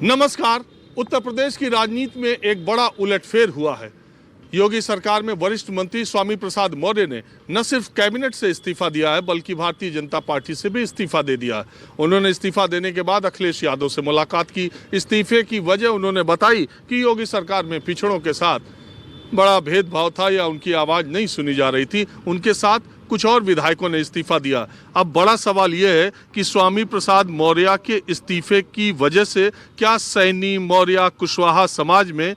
नमस्कार। उत्तर प्रदेश की राजनीति में एक बड़ा उलटफेर हुआ है। योगी सरकार में वरिष्ठ मंत्री स्वामी प्रसाद मौर्य ने न सिर्फ कैबिनेट से इस्तीफा दिया है बल्कि भारतीय जनता पार्टी से भी इस्तीफा दे दिया है। उन्होंने इस्तीफा देने के बाद अखिलेश यादव से मुलाकात की। इस्तीफे की वजह उन्होंने बताई कि योगी सरकार में पिछड़ों के साथ बड़ा भेदभाव था या उनकी आवाज़ नहीं सुनी जा रही थी। उनके साथ कुछ और विधायकों ने इस्तीफा दिया। अब बड़ा सवाल यह है कि स्वामी प्रसाद मौर्य के इस्तीफे की वजह से क्या सैनी, मौर्य, कुशवाहा समाज में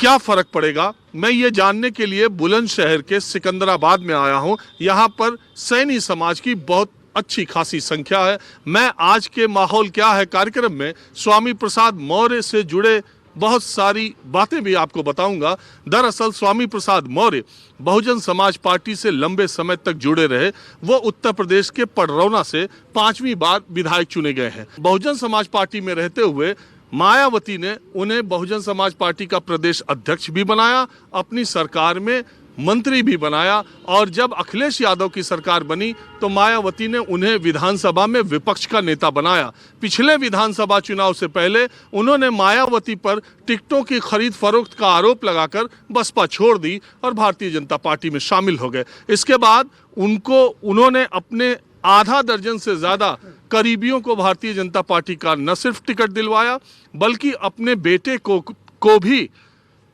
क्या फर्क पड़ेगा, मैं ये जानने के लिए बुलंदशहर के सिकंदराबाद में आया हूँ। यहाँ पर सैनी समाज की बहुत अच्छी खासी संख्या है। मैं आज के माहौल क्या है कार्यक्रम में स्वामी प्रसाद मौर्य से जुड़े बहुत सारी बातें भी आपको बताऊंगा। दरअसल स्वामी प्रसाद मौर्य बहुजन समाज पार्टी से लंबे समय तक जुड़े रहे। वो उत्तर प्रदेश के पडरौना से 5वीं बार विधायक चुने गए हैं। बहुजन समाज पार्टी में रहते हुए मायावती ने उन्हें बहुजन समाज पार्टी का प्रदेश अध्यक्ष भी बनाया, अपनी सरकार में मंत्री भी बनाया, और जब अखिलेश यादव की सरकार बनी तो मायावती ने उन्हें विधानसभा में विपक्ष का नेता बनाया। पिछले विधानसभा चुनाव से पहले उन्होंने मायावती पर टिकटों की खरीद फरोख्त का आरोप लगाकर बसपा छोड़ दी और भारतीय जनता पार्टी में शामिल हो गए। इसके बाद उन्होंने अपने आधा दर्जन से ज़्यादा करीबियों को भारतीय जनता पार्टी का न सिर्फ टिकट दिलवाया बल्कि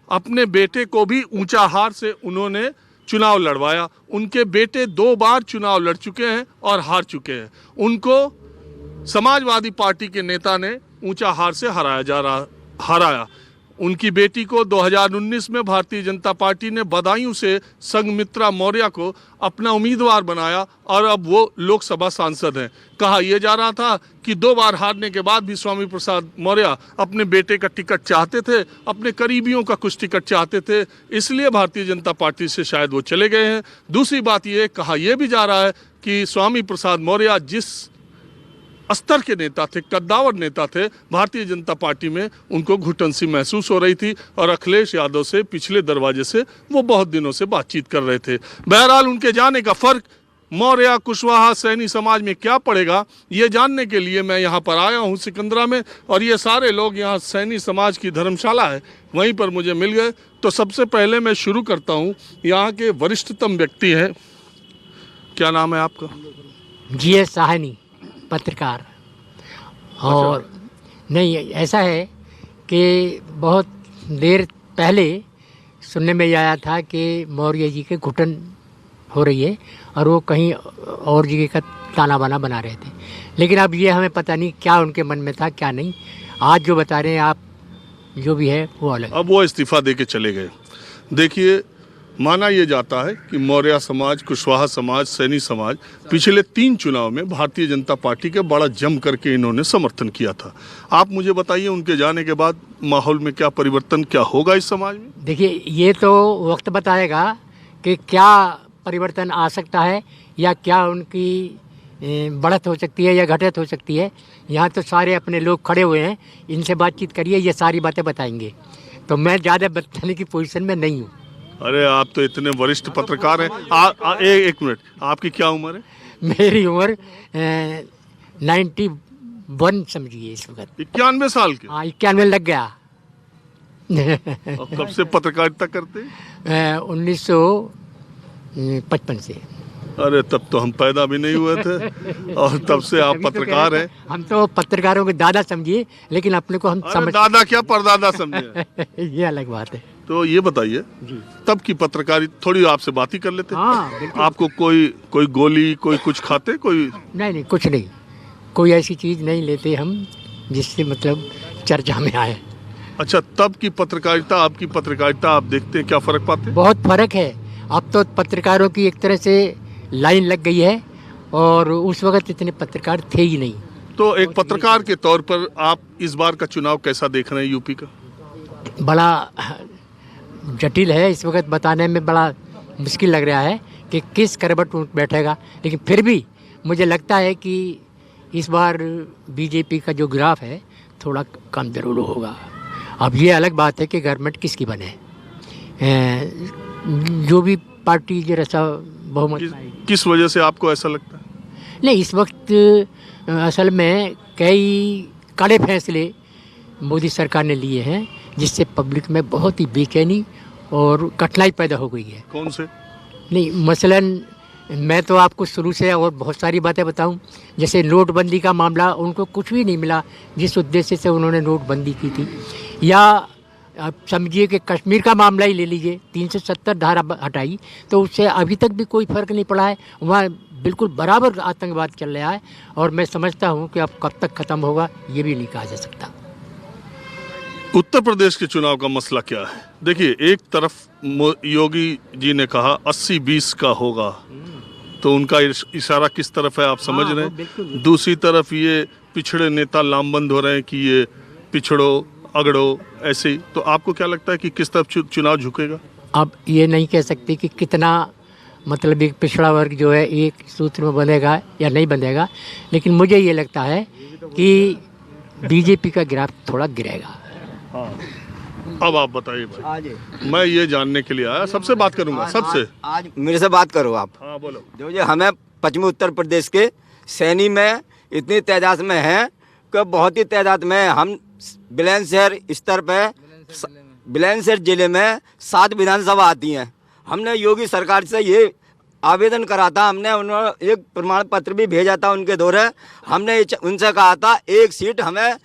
अपने बेटे को भी ऊंचाहार से उन्होंने चुनाव लड़वाया। उनके बेटे 2 बार चुनाव लड़ चुके हैं और हार चुके हैं। उनको समाजवादी पार्टी के नेता ने ऊंचाहार से हराया। उनकी बेटी को 2019 में भारतीय जनता पार्टी ने बदायूं से संघमित्रा मौर्य को अपना उम्मीदवार बनाया और अब वो लोकसभा सांसद हैं। कहा यह जा रहा था कि 2 बार हारने के बाद भी स्वामी प्रसाद मौर्य अपने बेटे का टिकट चाहते थे, अपने करीबियों का कुछ टिकट चाहते थे, इसलिए भारतीय जनता पार्टी से शायद वो चले गए हैं। दूसरी बात ये कहा यह भी जा रहा है कि स्वामी प्रसाद मौर्य जिस स्तर के नेता थे, कद्दावर नेता थे, भारतीय जनता पार्टी में उनको घुटन सी महसूस हो रही थी और अखिलेश यादव से पिछले दरवाजे से वो बहुत दिनों से बातचीत कर रहे थे। बहरहाल उनके जाने का फर्क मौर्य, कुशवाहा, सैनी समाज में क्या पड़ेगा, ये जानने के लिए मैं यहाँ पर आया हूँ सिकंदरा में, और ये सारे लोग यहाँ सैनी समाज की धर्मशाला है वहीं पर मुझे मिल गए। तो सबसे पहले मैं शुरू करता हूँ, यहाँ के वरिष्ठतम व्यक्ति हैं, क्या नाम है आपका? GS साहनी, पत्रकार। और नहीं, ऐसा है कि बहुत देर पहले सुनने में आया था कि मौर्य जी के घुटन हो रही है और वो कहीं और जगह का ताना बाना बना रहे थे, लेकिन अब ये हमें पता नहीं क्या उनके मन में था क्या नहीं। आज जो बता रहे हैं आप, जो भी है वो अलग। अब वो इस्तीफा दे के चले गए। देखिए, माना यह जाता है कि मौर्य समाज, कुशवाहा समाज, सैनी समाज पिछले 3 चुनाव में भारतीय जनता पार्टी के बड़ा जम करके इन्होंने समर्थन किया था। आप मुझे बताइए उनके जाने के बाद माहौल में क्या परिवर्तन, क्या होगा इस समाज में? देखिए, ये तो वक्त बताएगा कि क्या परिवर्तन आ सकता है या क्या उनकी बढ़त हो सकती है या घटत हो सकती है। यहाँ तो सारे अपने लोग खड़े हुए हैं, इनसे बातचीत करिए, ये सारी बातें बताएंगे। तो मैं ज़्यादा बताने की पोजीशन में नहीं हूँ। अरे आप तो इतने वरिष्ठ पत्रकार हैं। एक मिनट, आपकी क्या उम्र है? मेरी उम्र 91 समझिए इस वक्त। 91 साल के? हाँ, 91 लग गया। और कब से पत्रकारिता करते हैं? 1955 से। अरे तब तो हम पैदा भी नहीं हुए थे और तब से आप पत्रकार हैं। हम तो पत्रकारों के दादा समझिए, लेकिन अपने को हम समझ दादा क्या परदादा समझे। ये अलग बात है। तो ये बताइए, तब की पत्रकारिता, थोड़ी आपसे बात ही कर लेते। हाँ, आपको कोई गोली, कोई कुछ खाते, कोई? नहीं, कुछ नहीं, कोई ऐसी चीज़ नहीं लेते हम जिससे मतलब चर्चा में आए। अच्छा, तब की पत्रकारिता, आपकी पत्रकारिता आप देखते हैं, क्या फ़र्क पाते? बहुत फ़र्क है। अब तो पत्रकारों की एक तरह से लाइन लग गई है और उस वक्त इतने पत्रकार थे ही नहीं। तो एक पत्रकार के तौर पर आप इस बार का चुनाव कैसा देख रहे हैं यूपी का? बड़ा जटिल है, इस वक्त बताने में बड़ा मुश्किल लग रहा है कि किस करवट बैठेगा, लेकिन फिर भी मुझे लगता है कि इस बार बीजेपी का जो ग्राफ है थोड़ा कम जरूर होगा। अब ये अलग बात है कि गवर्नमेंट किसकी बने, जो भी पार्टी जैसा बहुमत। किस वजह से आपको ऐसा लगता है? नहीं, इस वक्त असल में कई कड़े फैसले मोदी सरकार ने लिए हैं, जिससे पब्लिक में बहुत ही बेचैनी और कठिनाई पैदा हो गई है। कौन से? नहीं, मसलन मैं तो आपको शुरू से और बहुत सारी बातें बताऊं। जैसे नोटबंदी का मामला, उनको कुछ भी नहीं मिला जिस उद्देश्य से उन्होंने नोटबंदी की थी। या आप समझिए कि कश्मीर का मामला ही ले लीजिए, 370 धारा हटाई तो उससे अभी तक भी कोई फ़र्क नहीं पड़ा है। वहाँ बिल्कुल बराबर आतंकवाद चल रहा है और मैं समझता हूँ कि अब कब तक ख़त्म होगा ये भी नहीं कहा जा सकता। उत्तर प्रदेश के चुनाव का मसला क्या है? देखिए, एक तरफ योगी जी ने कहा 80-20 का होगा, तो उनका इशारा किस तरफ है आप समझ रहे हैं। दूसरी तरफ ये पिछड़े नेता लामबंद हो रहे हैं कि ये पिछड़ो अगड़ो ऐसे ही। तो आपको क्या लगता है कि किस तरफ चुनाव झुकेगा? अब ये नहीं कह सकते कि कितना, मतलब एक पिछड़ा वर्ग जो है एक सूत्र में बंधेगा या नहीं बंधेगा, लेकिन मुझे ये लगता है कि बीजेपी का ग्राफ थोड़ा गिरेगा। हाँ। अब आप बताइए भाई। मैं ये जानने के लिए आया, सबसे बात करूंगा, सबसे। आज मेरे से बात करो आप। हाँ बोलो। जो हमें पश्चिमी उत्तर प्रदेश के सैनी में इतनी तादाद में है कि बहुत ही तादाद में हम बुलंदशहर स्तर पे, बुलंदशहर जिले में 7 विधानसभा आती हैं। हमने योगी सरकार से ये आवेदन करा था, हमने उन्होंने एक प्रमाण पत्र भी भेजा था उनके दौरे। हमने उनसे कहा था एक सीट हमें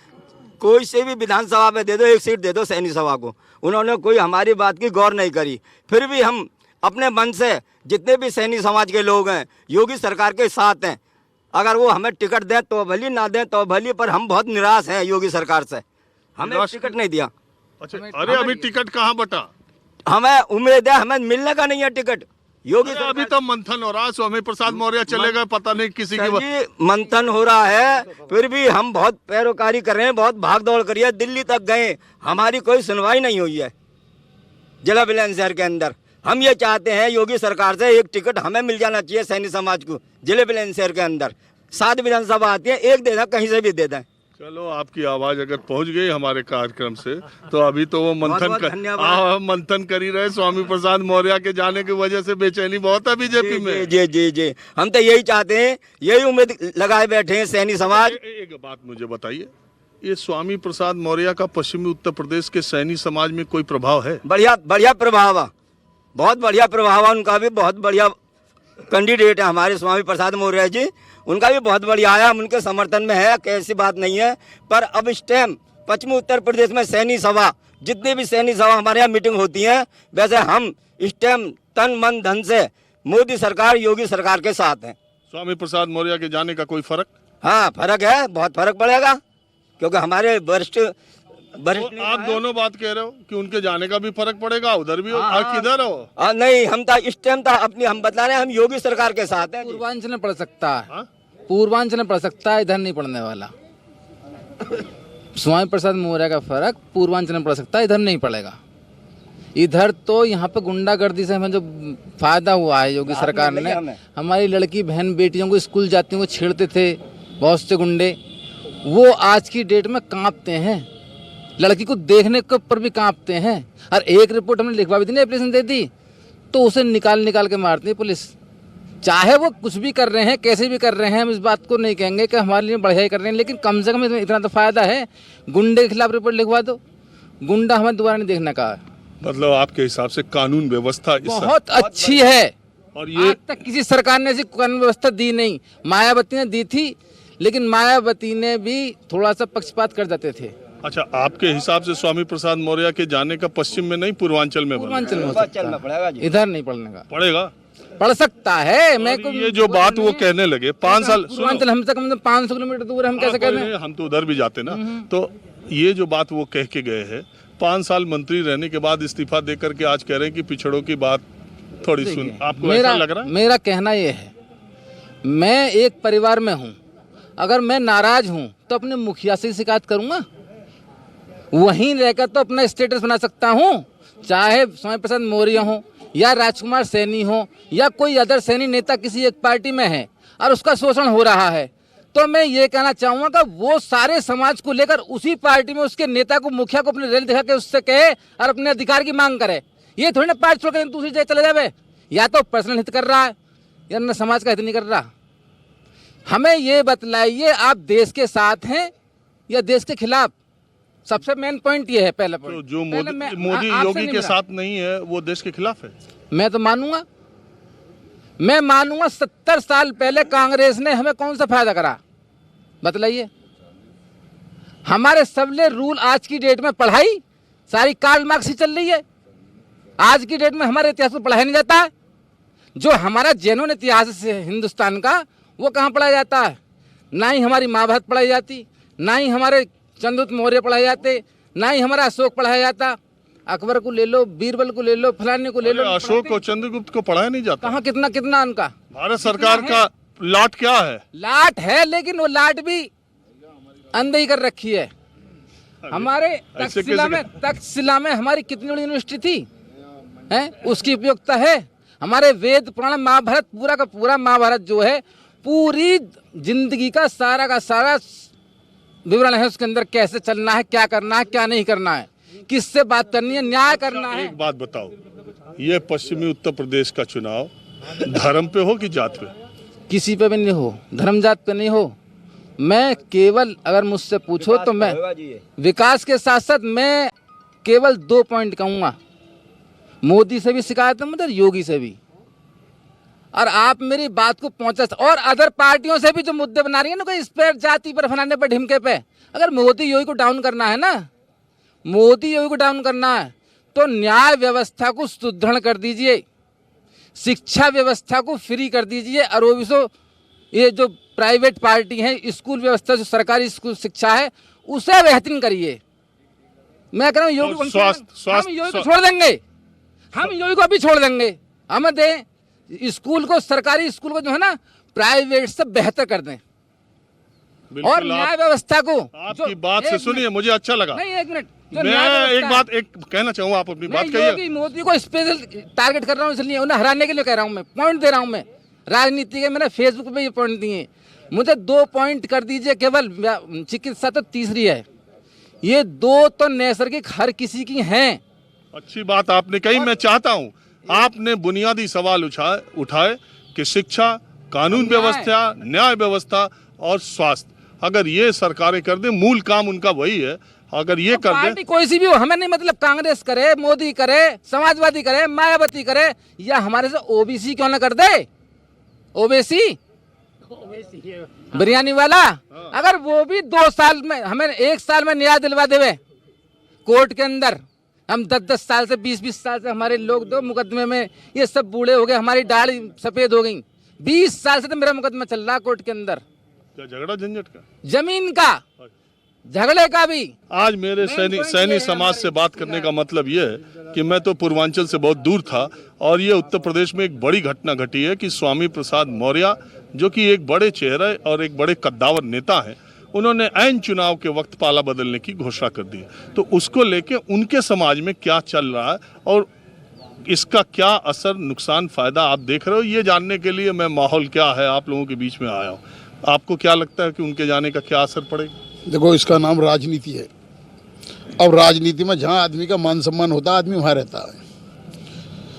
कोई से भी विधानसभा में दे दो, एक सीट दे दो सैनी सभा को। उन्होंने कोई हमारी बात की गौर नहीं करी। फिर भी हम अपने मन से जितने भी सैनी समाज के लोग हैं योगी सरकार के साथ हैं। अगर वो हमें टिकट दें तो भली, ना दें तो भली, पर हम बहुत निराश हैं योगी सरकार से। हमें टिकट नहीं दिया। अच्छा, अरे अभी टिकट कहाँ बटा? हमें उम्मीद है हमें मिलने का नहीं है टिकट। योगी अभी तो मंथन हो रहा है, स्वामी प्रसाद मौर्य चले गए, पता नहीं किसी की मंथन हो रहा है। फिर भी हम बहुत पैरोकारी कर रहे हैं, बहुत भाग दौड़ करी है, दिल्ली तक गए, हमारी कोई सुनवाई नहीं हुई है जिला बुलंदशहर के अंदर। हम ये चाहते हैं योगी सरकार से एक टिकट हमें मिल जाना चाहिए सैनी समाज को जिले बुलंदशहर के अंदर। 7 विधानसभा आती है, एक दे दें, कहीं से भी दे दें। चलो, आपकी आवाज अगर पहुंच गई हमारे कार्यक्रम से, तो अभी तो वो मंथन कर ही रहे। स्वामी प्रसाद मौर्य के जाने की वजह से बेचैनी बहुत है बीजेपी में। जी जी जी, हम तो यही चाहते हैं, यही उम्मीद लगाए बैठे हैं सैनी समाज। एक बात मुझे बताइए, ये स्वामी प्रसाद मौर्य का पश्चिमी उत्तर प्रदेश के सैनी समाज में कोई प्रभाव है? बढ़िया बढ़िया प्रभाव है, बहुत बढ़िया प्रभाव है। उनका भी बहुत बढ़िया कैंडिडेट है हमारे स्वामी प्रसाद मौर्य जी, उनका भी बहुत बढ़िया आया, हम उनके समर्थन में है, कैसी बात नहीं है। पर अब इस टाइम पश्चिमी उत्तर प्रदेश में सैनी सभा, जितनी भी सैनी सभा हमारे यहाँ मीटिंग होती है, वैसे हम इस टाइम तन मन धन से मोदी सरकार, योगी सरकार के साथ हैं। स्वामी प्रसाद मौर्य के जाने का कोई फर्क? हाँ, फर्क है, बहुत फर्क पड़ेगा, क्योंकि हमारे वरिष्ठ आप दोनों बात कह रहे हो कि उनके जाने का भी फर्क पड़ेगा, उधर भी किधर हो? नहीं, हम तो इस टाइम तो अपनी हम बता रहे हैं, हम योगी सरकार के साथ हैं। पूर्वांचल में पड़ सकता है, पूर्वांचल में पड़ सकता है, इधर नहीं पड़ने वाला। स्वामी प्रसाद मौर्य का फर्क पूर्वांचल में पड़ सकता है, इधर नहीं पड़ेगा। इधर तो यहाँ पे गुंडागर्दी से हमें जो फायदा हुआ है योगी सरकार ने, हमारी लड़की बहन बेटियों को स्कूल जाती को छेड़ते थे बहुत से गुंडे, वो आज की डेट में कांपते हैं, लड़की को देखने के ऊपर भी कांपते हैं। और एक रिपोर्ट हमने लिखवा भी दी, एप्लीकेशन दे दी, तो उसे निकाल के मारती है पुलिस। चाहे वो कुछ भी कर रहे हैं, कैसे भी कर रहे हैं, हम इस बात को नहीं कहेंगे कि हमारे लिए बढ़िया ही कर रहे हैं, लेकिन कम से कम इतना तो फायदा है। गुंडे के खिलाफ रिपोर्ट लिखवा दो, गुंडा हमें दोबारा नहीं देखने का। मतलब आपके हिसाब से कानून व्यवस्था बहुत अच्छी है, और ये आज तक किसी सरकार ने ऐसी कानून व्यवस्था दी नहीं। मायावती ने दी थी, लेकिन मायावती ने भी थोड़ा सा पक्षपात कर जाते थे। अच्छा, आपके हिसाब से स्वामी प्रसाद मौर्य के जाने का पश्चिम में नहीं, पूर्वांचल में पूर्वांचल में पड़ेगा, इधर नहीं पड़ने का। पड़ेगा, पड़ सकता है। मैं ये जो बात वो कहने लगे 5 साल, पूर्वांचल हमसे कम से कम 500 किलोमीटर दूर है, हम कैसे कह रहे हैं? हम तो उधर भी जाते ना। तो ये जो बात वो कह के गए हैं, 5 साल मंत्री रहने के बाद इस्तीफा दे करके आज कह रहे हैं कि पिछड़ों की बात थोड़ी सुन, आपको ऐसा लग रहा है? मेरा कहना ये है, मैं एक परिवार में हूँ, अगर मैं नाराज हूँ तो अपने मुखिया से शिकायत करूंगा, वहीं रहकर तो अपना स्टेटस बना सकता हूँ। चाहे स्वामी प्रसाद मौर्य हो या राजकुमार सैनी हो या कोई अदर सैनी नेता किसी एक पार्टी में है और उसका शोषण हो रहा है, तो मैं ये कहना चाहूँगा कि वो सारे समाज को लेकर उसी पार्टी में उसके नेता को, मुखिया को अपनी रैली दिखा के उससे कहे और अपने अधिकार की मांग करे। ये थोड़ी ना पार्टी छोड़ कर दूसरी जगह चले जावे, या तो पर्सनल हित कर रहा है या न समाज का हित नहीं कर रहा। हमें ये बतलाइए, आप देश के साथ हैं या देश के खिलाफ? सबसे मेन पॉइंट ये है। पहला तो पॉइंट जो पहले मैं मोदी आपसे योगी नहीं के मिला। साथ नहीं है वो देश के खिलाफ है। मैं तो मानूंगा, मैं मानूंगा 70 साल पहले कांग्रेस ने हमें कौन सा फायदा करा बतलाइए। हमारे सबले रूल आज की डेट में पढ़ाई सारी कार्ल मार्क्स ही चल रही है। आज की डेट में हमारे इतिहास को पढ़ाया नहीं जाता है। जो हमारा जेन्युइन इतिहास है हिंदुस्तान का वो कहाँ पढ़ाया जाता है? ना ही हमारी महाभारत पढ़ाई जाती, ना ही हमारे चंद्रगुप्त मौर्य पढ़ाए जाते, ना ही हमारा अशोक पढ़ाया जाता। अकबर को ले लो, बीरबल को ले लो, फलाने को ले लो। अशोक और चंद्रगुप्त को पढ़ाया नहीं जाता। कहाँ कितना कितना उनका भारत सरकार का लाट क्या है? लाट है, लेकिन वो लाट भी अनदेखी कर रखी है। हमारे ऐसे तक्षशिला में हमारी कितनी बड़ी यूनिवर्सिटी थी है, उसकी उपयोगिता है। हमारे वेद पुराण महाभारत पूरा का पूरा महाभारत जो है पूरी जिंदगी का सारा विवरण है। उसके अंदर कैसे चलना है, क्या करना है, क्या नहीं करना है, किससे बात करनी है, न्याय करना है। एक बात बताओ, ये पश्चिमी उत्तर प्रदेश का चुनाव धर्म पे हो कि जात पे? किसी पे भी नहीं हो, धर्म जात पे नहीं हो। मैं केवल अगर मुझसे पूछो तो मैं विकास के साथ साथ मैं केवल 2 पॉइंट कहूँगा। मोदी से भी शिकायत है मुझे, योगी से भी। और आप मेरी बात को पहुंचा और अदर पार्टियों से भी जो मुद्दे बना रही है ना, कोई इस पर जाति पर फलाने पर ढिमके पे, अगर मोदी योगी को डाउन करना है ना, मोदी योगी को डाउन करना है तो न्याय व्यवस्था को सुदृढ़ कर दीजिए, शिक्षा व्यवस्था को फ्री कर दीजिए, और वो भी सो ये जो प्राइवेट पार्टी है, स्कूल व्यवस्था जो सरकारी स्कूल शिक्षा है उसे बेहतरीन करिए। मैं कह रहा हूँ योगी को हम योगी को छोड़ देंगे, हम योगी को अभी छोड़ देंगे। हम दें स्कूल को, सरकारी स्कूल को जो है ना प्राइवेट से बेहतर कर दें, और न्याय व्यवस्था को। आपकी बात से सुनिए, मुझे अच्छा लगा। नहीं, एक मिनट, मैं एक बात कहना चाहूँगा, आप अपनी बात कहिए। मोदी को स्पेशल टारगेट कर रहा हूँ, इसलिए उन्हें हराने के लिए कह रहा हूँ, मैं पॉइंट दे रहा हूँ। मैं राजनीति के मैंने फेसबुक पे ये पॉइंट दिए, मुझे 2 पॉइंट कर दीजिए केवल। चिकित्सा तो तीसरी है, ये 2 तो नैसर्गिक हर किसी की हैं। अच्छी बात आपने कही। मैं चाहता हूँ आपने बुनियादी सवाल उठाए कि शिक्षा, कानून व्यवस्था, न्याय व्यवस्था और स्वास्थ्य, अगर ये सरकारें कर दें, मूल काम उनका वही है, अगर ये कर दें। पार्टी कोई सी भी हो, हमें नहीं मतलब कांग्रेस करे, मोदी करे, समाजवादी करे, मायावती करे, या हमारे से ओबीसी क्यों ना कर दे, ओबीसी बिरयानी वाला, अगर वो भी 2 साल में, हमें 1 साल में न्याय दिलवा देवे कोर्ट के अंदर। हम 10-10 साल से 20-20 साल से हमारे लोग 2 मुकदमे में ये सब बूढ़े हो गए, हमारी दाढ़ी सफेद हो गई। 20 साल से तो मेरा मुकदमा चल रहा कोर्ट के अंदर, क्या झगड़ा झंझट का, जमीन का, झगड़े का भी। आज मेरे सैनी समाज से बात करने का मतलब ये है कि मैं तो पूर्वांचल से बहुत दूर था, और ये उत्तर प्रदेश में एक बड़ी घटना घटी है कि स्वामी प्रसाद मौर्य, जो कि एक बड़े चेहरे और एक बड़े कद्दावर नेता हैं, उन्होंने ऐन चुनाव के वक्त पाला बदलने की घोषणा कर दी। तो उसको लेके उनके समाज में क्या चल रहा है और इसका क्या असर, नुकसान, फायदा आप देख रहे हो, ये जानने के लिए मैं माहौल क्या है आप लोगों के बीच में आया हूँ। आपको क्या लगता है कि उनके जाने का क्या असर पड़ेगा? देखो, इसका नाम राजनीति है। अब राजनीति में जहाँ आदमी का मान सम्मान होता है, आदमी वहाँ रहता है।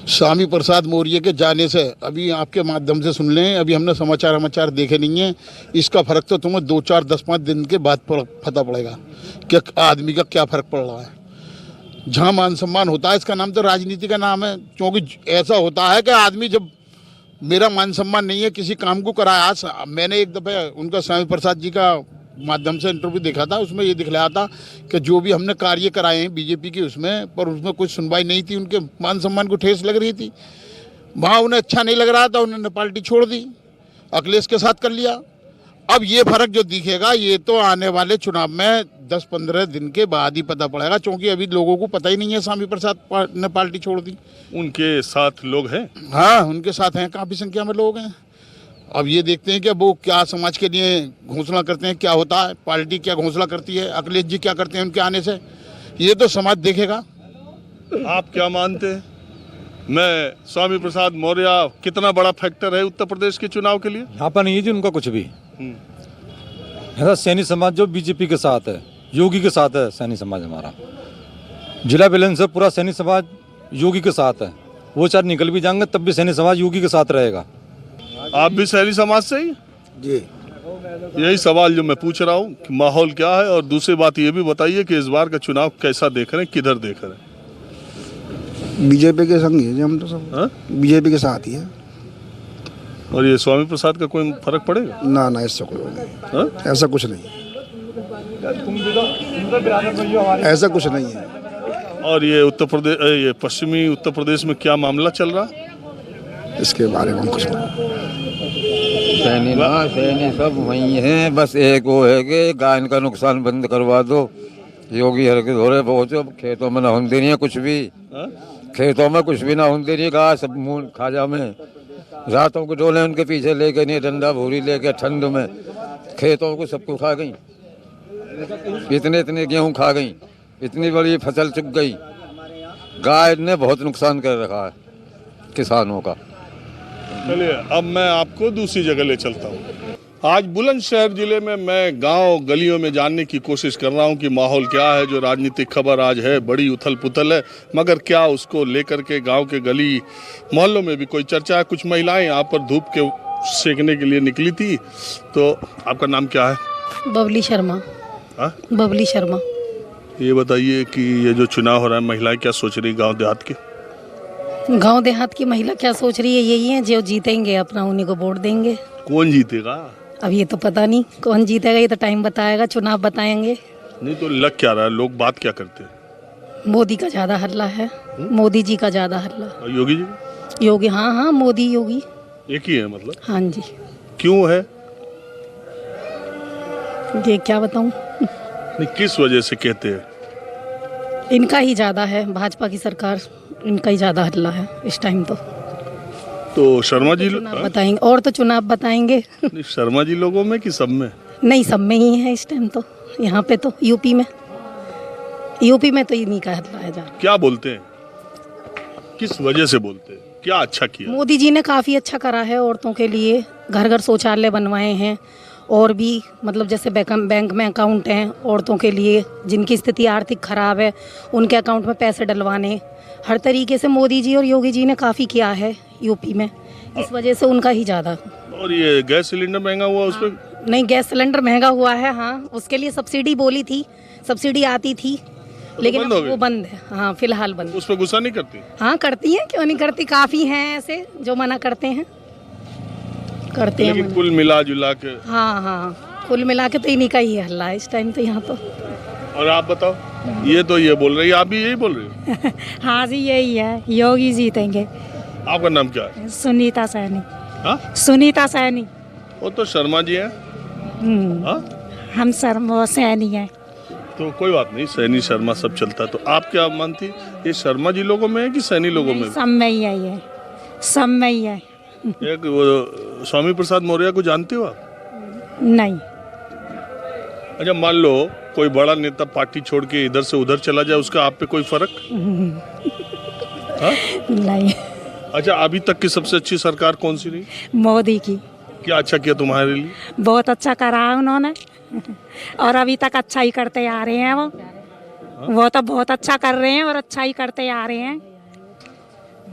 स्वामी प्रसाद मौर्य के जाने से, अभी आपके माध्यम से सुन लें, अभी हमने समाचार देखे नहीं है, इसका फ़र्क तो तुम्हें 2, 4, 10, 5 दिन के बाद पता पड़ेगा कि आदमी का क्या फ़र्क पड़ रहा है। जहाँ मान सम्मान होता है, इसका नाम तो राजनीति का नाम है। क्योंकि ऐसा होता है कि आदमी, जब मेरा मान सम्मान नहीं है, किसी काम को कराया, मैंने एक दफ़े उनका स्वामी प्रसाद जी का माध्यम से इंटरव्यू देखा था, उसमें ये दिखलाया था कि जो भी हमने कार्य कराए हैं बीजेपी के उसमें, पर उसमें कुछ सुनवाई नहीं थी, उनके मान सम्मान को ठेस लग रही थी, वहाँ उन्हें अच्छा नहीं लग रहा था, उन्होंने पार्टी छोड़ दी, अखिलेश के साथ कर लिया। अब ये फर्क जो दिखेगा, ये तो आने वाले चुनाव में 10-15 दिन के बाद ही पता पड़ेगा, क्योंकि अभी लोगों को पता ही नहीं है स्वामी प्रसाद ने पार्टी छोड़ दी। उनके साथ लोग हैं? हाँ, उनके साथ हैं, काफ़ी संख्या में लोग हैं। अब ये देखते हैं कि वो क्या समाज के लिए घोषणा करते हैं, क्या होता है, पार्टी क्या घोषणा करती है, अखिलेश जी क्या करते हैं उनके आने से, ये तो समाज देखेगा। आप क्या मानते हैं? मैं स्वामी प्रसाद मौर्य कितना बड़ा फैक्टर है उत्तर प्रदेश के चुनाव के लिए? यहाँ पर नहीं है जी उनका कुछ भी। ऐसा सैनी समाज जो बीजेपी के साथ है, योगी के साथ है सैनी समाज हमारा। जिला बैलेंस से पूरा सैनी समाज योगी के साथ है। वो चाहे निकल भी जाएंगे तब भी सैनी समाज योगी के साथ रहेगा। आप भी सैनी समाज से ही? जी। यही सवाल जो मैं पूछ रहा हूँ कि माहौल क्या है, और दूसरी बात ये भी बताइए कि इस बार का चुनाव कैसा देख रहे हैं, किधर देख रहे हैं? बीजेपी के संग ही है जी, हम तो सब हाँ? बीजेपी के साथ ही है। और ये स्वामी प्रसाद का कोई फर्क पड़ेगा? ना ना, इससे कोई नहीं, हाँ? ऐसा कुछ नहीं, ऐसा कुछ नहीं है। और ये उत्तर प्रदेश, ये पश्चिमी उत्तर प्रदेश में क्या मामला चल रहा? इसके बारे में हम कुछ सैनी सब वही हैं, बस एक वो है कि गायन का नुकसान बंद करवा दो। योगी हर के धोरे पहुंचो, खेतों में ना होने देनी है कुछ भी, खेतों में कुछ भी ना होने देनी है, गाय सब मुँह खाजा में, रातों को डोले उनके पीछे लेके नहीं, डंडा भूरी लेके ठंड में खेतों को सबको खा गई, इतने इतने गेहूँ खा गई, इतनी बड़ी फसल चुक गई। गाय ने बहुत नुकसान कर रखा है किसानों का। चलिए अब मैं आपको दूसरी जगह ले चलता हूँ। आज बुलंदशहर जिले में मैं गांव गलियों में जानने की कोशिश कर रहा हूँ कि माहौल क्या है। जो राजनीतिक खबर आज है बड़ी उथल पुथल है, मगर क्या उसको लेकर के गांव के गली मोहल्लों में भी कोई चर्चा है? कुछ महिलाएं यहाँ पर धूप के सेकने के लिए निकली थी। तो आपका नाम क्या है? बबली शर्मा। हाँ? बबली शर्मा। ये बताइए कि ये जो चुनाव हो रहा है, महिलाएं क्या सोच रही गाँव देहात के? गांव देहात की महिला क्या सोच रही है, यही है जो जीतेंगे अपना उन्हीं को वोट देंगे। कौन जीतेगा? अब ये तो पता नहीं कौन जीतेगा, ये तो टाइम बताएगा, चुनाव बताएंगे। नहीं तो लग क्या रहा है, लोग बात क्या करते हैं? मोदी का ज्यादा हल्ला है, मोदी जी का ज्यादा हल्ला। और योगी जी? योगी, हाँ हाँ, मोदी योगी एक ही है मतलब? हाँ जी। क्यों है? ये क्या बताऊं, नहीं किस वजह से कहते हैं? इनका ही ज्यादा है, भाजपा की सरकार, इनका ही ज्यादा हल्ला है इस टाइम। तो शर्मा जी चुनाव बताएंगे, और तो चुनाव बताएंगे। नहीं, शर्मा जी लोगों में कि सब में? नहीं, सब में ही है इस टाइम तो, यहाँ पे तो यूपी में तो इन्हीं का हल्ला है ज्यादा। क्या बोलते हैं, किस वजह से बोलते हैं, क्या अच्छा किया? मोदी जी ने काफ़ी अच्छा करा है, औरतों के लिए घर घर शौचालय बनवाए हैं, और भी मतलब जैसे बैंक में अकाउंट हैं औरतों के लिए, जिनकी स्थिति आर्थिक खराब है उनके अकाउंट में पैसे डलवाने, हर तरीके से मोदी जी और योगी जी ने काफ़ी किया है यूपी में, इस वजह से उनका ही ज़्यादा। और ये गैस सिलेंडर महंगा हुआ उस पर? नहीं, गैस सिलेंडर महंगा हुआ है, हाँ, उसके लिए सब्सिडी बोली थी, सब्सिडी आती थी, लेकिन बंद हो गई? वो बंद है, हाँ फिलहाल बंद। उस पर गुस्सा नहीं करती? हाँ करती हैं, क्यों नहीं करती, काफ़ी हैं ऐसे जो मना करते हैं, करते हैं लेकिन मना। कुल मिला जुला के? हाँ हाँ, कुल मिला के तो इन्हीं का ही हल्ला है इस टाइम तो यहाँ तो। और आप बताओ, ये तो ये बोल रही है, आप भी यही बोल रही हो? हाँ जी, यही है, योगी जीतेंगे। आपका नाम क्या है? सुनीता सैनी। हाँ? सुनीता सैनी। वो तो शर्मा जी हैं। हाँ? हम वो सैनी हैं। तो कोई बात नहीं, सैनी शर्मा सब चलता है। तो आप क्या मानती, ये शर्मा जी लोगों में है कि सैनी लोगों में? सब में ही है, ये सब में ही है। एक वो स्वामी प्रसाद मौर्य को जानते हो आप? नहीं। अच्छा, मान लो कोई बड़ा नेता पार्टी छोड़ के इधर से उधर चला जाए, उसका आप पे कोई फर्क? हाँ? नहीं। अच्छा, अभी तक की सबसे अच्छी सरकार कौन सी रही? मोदी की। क्या अच्छा किया तुम्हारे लिए? बहुत अच्छा करा है उन्होंने, और अभी तक अच्छा ही करते आ रहे हैं वो तो बहुत अच्छा कर रहे हैं और अच्छा ही करते आ रहे हैं,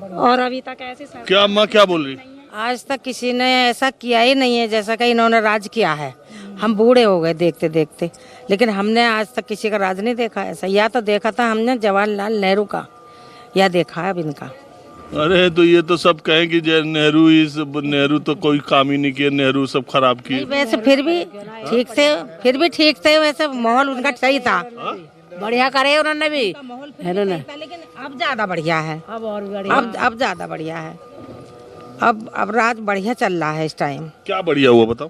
और अभी तक ऐसे क्या अम्मा क्या बोल रही? आज तक किसी ने ऐसा किया ही नहीं है जैसा कि इन्होंने राज किया है। हम बूढ़े हो गए देखते देखते, लेकिन हमने आज तक किसी का राज नहीं देखा ऐसा। या तो देखा था हमने जवाहरलाल नेहरू का, या देखा है अब इनका। अरे तो ये तो सब कहें कि नेहरू ही सब, नेहरू तो कोई काम ही नहीं किया, नेहरू सब खराब किए। वैसे फिर भी ठीक थे, वैसे माहौल उनका सही था, बढ़िया करे उन्होंने भी, लेकिन अब ज्यादा बढ़िया है, अब ज्यादा बढ़िया है, अब राज बढ़िया चल रहा है इस टाइम। क्या बढ़िया हुआ बताओ?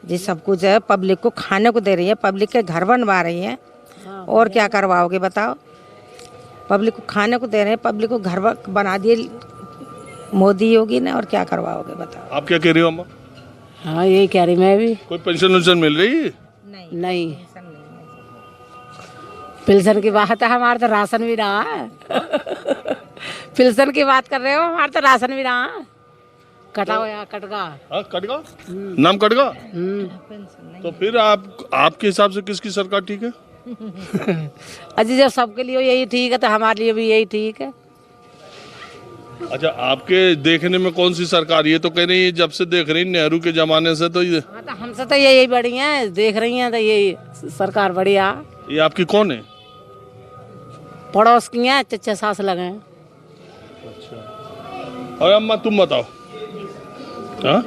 जी सब कुछ है, पब्लिक को खाने को दे रही है, पब्लिक के घर बनवा रही है, और क्या करवाओगे बताओ? पब्लिक को खाने को दे रहे हैं, पब्लिक को घर बना दिए मोदी योगी ने, और क्या करवाओगे बताओ? आप क्या कह रही हो अम्मा? हाँ यही कह रही मैं भी। कोई पेंशन वेंशन मिल रही है? नहीं, पेंशन की बात है, हमारा तो राशन भी रहा है। पेंशन की बात कर रहे हो, हमारा तो राशन भी रहा है, कटा हुआ कटगा। हाँ कटगा, नाम कटगा। तो फिर आपके हिसाब से किसकी सरकार ठीक है? अजी जब सबके लिए यही ठीक है तो हमारे लिए भी यही ठीक है। अच्छा, आपके देखने में कौन सी सरकार? ये तो कह रही है जब से देख रही नेहरू के जमाने से, तो ये हाँ तो हमसे तो यही बढ़िया है, देख रही हैं तो यही सरकार बढ़िया। ये आपकी कौन है? पड़ोस की हैं, चचा सास लगे हैं। और अम्मा तुम बताओ, हाँ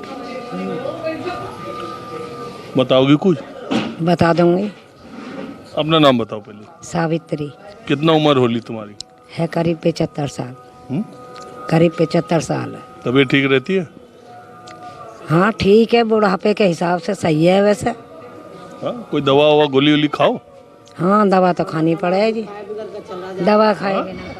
बताओगी कुछ? बता दूंगी। अपना नाम बताओ पहले। सावित्री। कितना उम्र होली तुम्हारी? है करीब 75 साल। करीब 75 साल है। तबीयत ठीक रहती है? हाँ ठीक है, बुढ़ापे के हिसाब से सही है वैसे। हाँ, कोई दवा ववा गोली वोली खाओ? हाँ दवा तो खानी पड़ेगी, दवा खाएगी ना।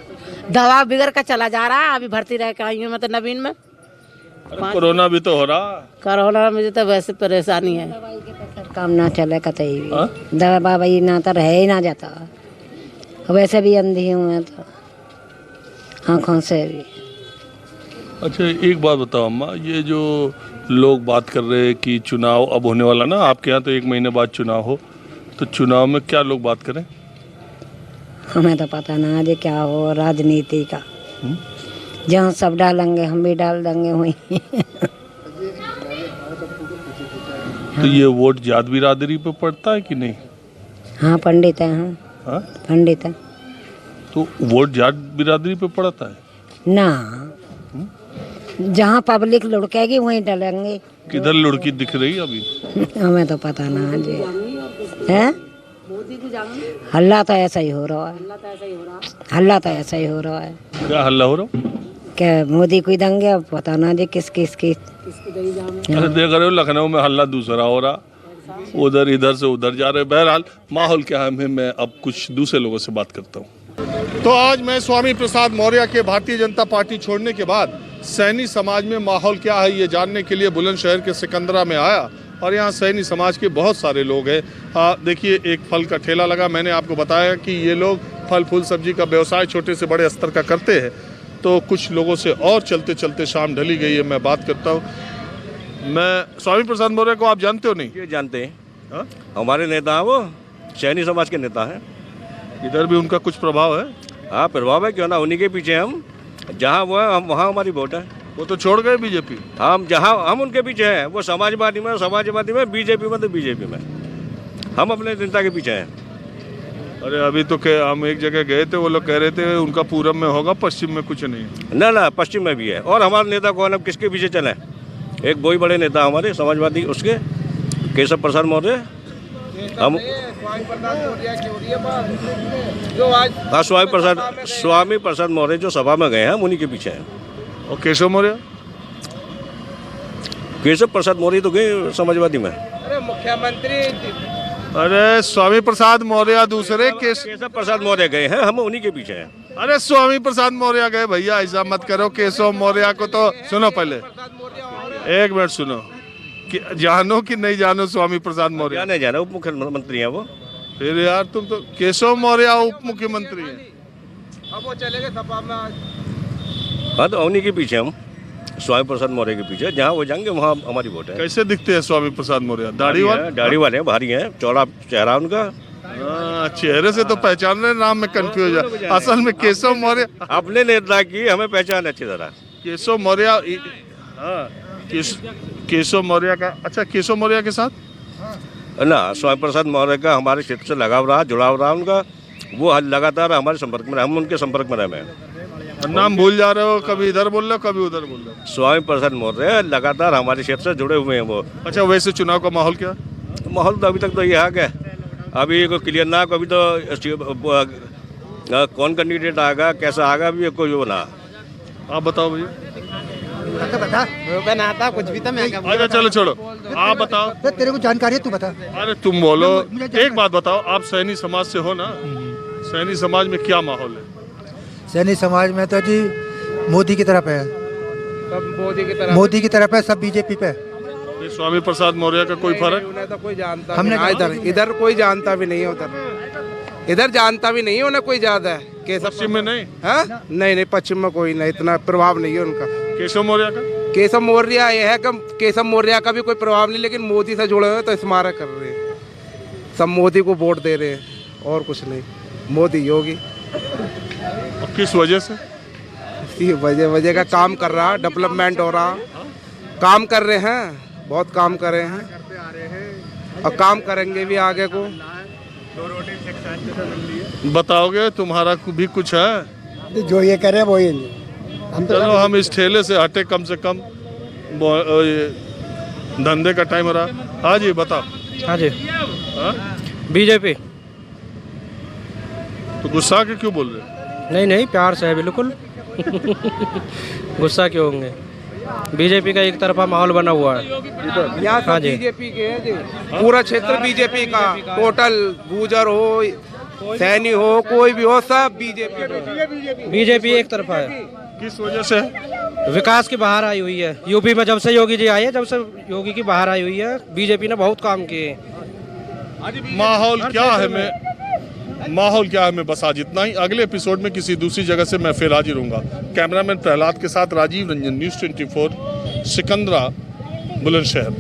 दवा बिगड़ का चला जा रहा है, अभी भर्ती रह के आई हूँ मैं तो नवीन में। अरे कोरोना भी तो हो रहा। कोरोना मुझे तो वैसे परेशानी है, काम ना चले कतई भी। दवा भाई ना तो रह ही ना जाता, वैसे भी अंधी हूँ मैं तो, आँखों से भी। अच्छा एक बात बताओ अम्मा, ये जो लोग बात कर रहे हैं कि चुनाव अब होने वाला ना, आपके यहाँ तो 1 महीने बाद चुनाव हो, तो चुनाव में क्या लोग बात करें? हमें तो पता ना आज क्या हो राजनीति का। जहाँ सब डालेंगे हम भी डाल देंगे वहीं। तो ये वोट जात बिरादरी पे पड़ता है कि नहीं? हाँ पंडित है, हाँ पंडित है। तो वोट जाट बिरादरी पे पड़ता है ना, जहाँ पब्लिक लुढ़केगी वहीं डालेंगे। किधर लुढ़की दिख रही अभी? हमें तो पता ना जी है। हल्ला तो ऐसा ही हो रहा है, हल्ला तो ऐसा ही हो रहा है। क्या हल्ला हो रहा? क्या मोदी को देंगे, अब पता ना जी किस किस की। अरे देख रहे हो लखनऊ में हल्ला दूसरा हो रहा, उधर इधर से उधर जा रहे। बहरहाल माहौल क्या है, मैं अब कुछ दूसरे लोगों से बात करता हूँ। तो आज मैं स्वामी प्रसाद मौर्य के भारतीय जनता पार्टी छोड़ने के बाद सैनी समाज में माहौल क्या है ये जानने के लिए बुलंदशहर के सिकंदरा में आया, और यहाँ सैनी समाज के बहुत सारे लोग हैं। देखिए एक फल का ठेला लगा, मैंने आपको बताया कि ये लोग फल फूल सब्जी का व्यवसाय छोटे से बड़े स्तर का करते हैं। तो कुछ लोगों से और चलते चलते शाम ढली गई है, मैं बात करता हूँ। मैं स्वामी प्रसाद मौर्य को आप जानते हो? नहीं ये जानते हैं, हमारे नेता हैं, वो सैनी समाज के नेता हैं। इधर भी उनका कुछ प्रभाव है? हाँ प्रभाव है, क्यों ना, उन्हीं के पीछे हम, जहाँ वो है हम वहाँ हमारी वोट है। वो तो छोड़ गए बीजेपी। हम जहाँ हम उनके पीछे हैं, वो समाजवादी में, बीजेपी में तो बीजेपी में, हम अपने नेता के पीछे हैं। अरे अभी तो हम एक जगह गए थे, वो लोग कह रहे थे उनका पूरब में होगा, पश्चिम में कुछ नहीं। ना पश्चिम में भी है। और हमारे नेता कौन है, किसके पीछे चले? एक वही बड़े नेता हमारे समाजवादी, उसके केशव प्रसाद मौर्य। हम स्वामी प्रसाद मौर्य जो सभा में गए हैं, हम उन्हीं के पीछे हैं। और केशव मौर्य? केशव प्रसाद मौर्य तो गए समाजवादी में। अरे मुख्यमंत्री, अरे स्वामी प्रसाद मौर्य दूसरे, केशव प्रसाद मौर्य गए हैं, हम उन्हीं के पीछे हैं। अरे स्वामी प्रसाद मौर्य गए भैया, ऐसा मत करो। केशव मौर्य को तो सुनो, पहले एक मिनट सुनो, कि जानो कि नहीं जानो स्वामी प्रसाद मौर्य? नहीं जाना, उप मुख्यमंत्री हैं वो। फिर यार तुम तो केशव मौर्य उप मुख्यमंत्री हैं। अब वो चले गए सपा में आज। हाँ तो उन्हीं के पीछे हम, स्वामी प्रसाद मौर्य के पीछे, जहाँ वो जाएंगे वहाँ हमारी वोट है। कैसे दिखते हैं स्वामी प्रसाद मौर्य? दाढ़ी वाले भारी हैं, चौड़ा चेहरा उनका। चेहरे से तो पहचान रहे, नाम में कंफ्यूज है। असल में केशव मौर्य अपने नेता की हमें पहचान अच्छी तरह। केशव मौर्य, हाँ केशव मौर्य का। अच्छा, केशव मौर्य के साथ ना स्वामी प्रसाद मौर्य का हमारे क्षेत्र से लगाव रहा, जुड़ाव रहा उनका, वो लगातार हमारे संपर्क में, हम उनके संपर्क में रहे हैं। नाम भूल जा रहे हो, कभी इधर बोल रहे हो कभी उधर बोल रहे हो। स्वामी प्रसाद मौर्य लगातार हमारे क्षेत्र से जुड़े हुए हैं वो। अच्छा, वैसे चुनाव का माहौल क्या? माहौल तो अभी तक तो ये है कि अभी को क्लियर ना, कभी तो कौन कैंडिडेट आएगा, कैसा आएगा, अभी कोई वो ना। आप बताओ भैया। बता कुछ भी तो मैं। अच्छा चलो छोड़ो, आप बताओ। तो तेरे को जानकारी है, तू बता। अरे तुम बोलो, एक बात बताओ, आप सैनी समाज से हो ना? सैनी समाज में क्या माहौल है? सैनी समाज में तो जी मोदी की तरफ है, सब मोदी की तरफ है, सब बीजेपी पे। स्वामी प्रसाद मौर्य का कोई फर्क? उन्हें तो कोई जानता हमने इधर कोई जानता भी नहीं है, इधर जानता भी नहीं है उन्हें कोई ज्यादा है। पश्चिम में नहीं? हाँ नहीं, पश्चिम में कोई नहीं, इतना प्रभाव नहीं है उनका। केशव मौर्य का? केशव मौर्य ये है कि केशव मौर्य का भी कोई प्रभाव नहीं, लेकिन मोदी से जुड़े हुए तो स्मारक कर रहे हैं, सब मोदी को वोट दे रहे हैं और कुछ नहीं। मोदी योगी किस वजह से? इसी वजह का काम कर रहा, डेवलपमेंट हो रहा, काम कर रहे हैं, बहुत काम कर रहे हैं और काम करेंगे भी आगे को। बताओगे तुम्हारा भी कुछ है? जो ये करे वो ही चलो हम इस ठेले से हटे, कम से कम धंधे का टाइम हो रहा। हाँ जी बताओ। हाँ जी हाँ? बीजेपी। तो गुस्सा के क्यों बोल रहे? नहीं नहीं, प्यार से है बिल्कुल। गुस्सा क्यों होंगे? बीजेपी का एक तरफा माहौल बना हुआ है यहाँ। हाँ जी, बीजेपी के है जी, पूरा क्षेत्र बीजेपी का, टोटल गुजर हो, सैनी हो, कोई भी हो, सब बीजेपी। बीजेपी एक तरफा है। किस वजह से? विकास की बाहर आई हुई है यूपी में, जब से योगी जी आए हैं, जब से योगी की बाहर आई हुई है, बीजेपी ने बहुत काम किए। माहौल क्या है? माहौल क्या है? मैं बस आज इतना ही। अगले एपिसोड में किसी दूसरी जगह से मैं फिर हाजिर हूँगा। कैमरामैन प्रहलाद के साथ राजीव रंजन, न्यूज़ 24, सिकंदरा, बुलंदशहर।